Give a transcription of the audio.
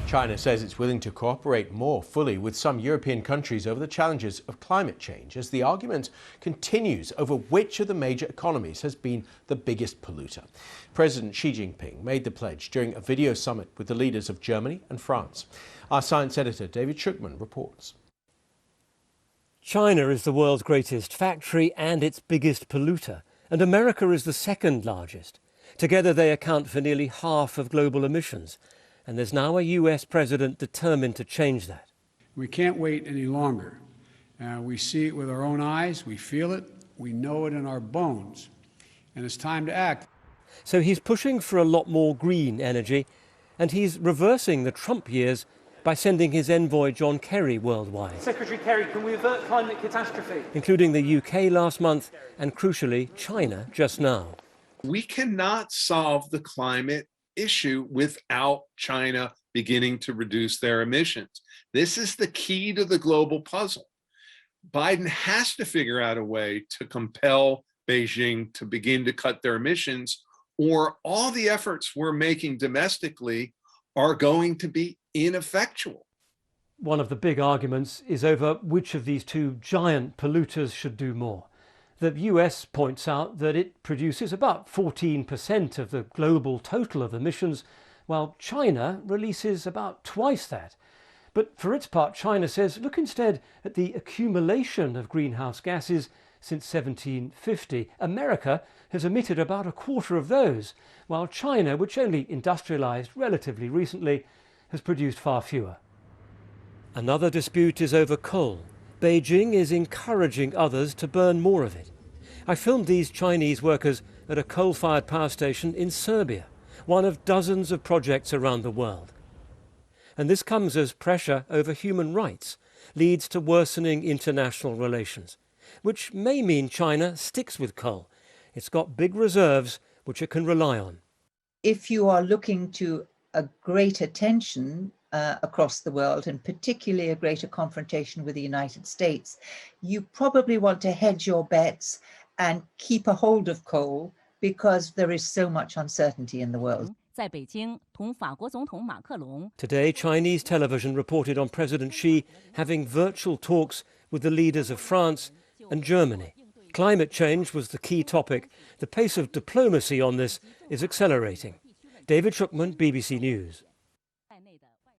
China says it's willing to cooperate more fully with some European countries over the challenges of climate change as the argument continues over which of the major economies has been the biggest polluter. President Xi Jinping made the pledge during a video summit with the leaders of Germany and France. Our science editor David Schuckman reports. China is the world's greatest factory and its biggest polluter, and America is the second largest. Together they account for nearly half of global emissions. And there's now a US president determined to change that. We can't wait any longer. We see it with our own eyes, we feel it, we know it in our bones, and it's time to act. So he's pushing for a lot more green energy, and he's reversing the Trump years by sending his envoy John Kerry worldwide. Secretary Kerry, can we avert climate catastrophe? Including the UK last month and, crucially, China just now. We cannot solve the climate issue without China beginning to reduce their emissions. This is the key to the global puzzle. Biden has to figure out a way to compel Beijing to begin to cut their emissions, or all the efforts we're making domestically are going to be ineffectual. One of the big arguments is over which of these two giant polluters should do more. The US points out that it produces about 14% of the global total of emissions, while China releases about twice that. But for its part, China says, look instead at the accumulation of greenhouse gases since 1750. America has emitted about a quarter of those, while China, which only industrialized relatively recently, has produced far fewer. Another dispute is over coal. Beijing is encouraging others to burn more of it. I filmed these Chinese workers at a coal-fired power station in Serbia, one of dozens of projects around the world. And this comes as pressure over human rights leads to worsening international relations, which may mean China sticks with coal. It's got big reserves which it can rely on. If you are looking to a greater tension across the world, and particularly a greater confrontation with the United States, you probably want to hedge your bets and keep a hold of coal because there is so much uncertainty in the world. Today, Chinese television reported on President Xi having virtual talks with the leaders of France and Germany. Climate change was the key topic. The pace of diplomacy on this is accelerating. David Schuckman, BBC News.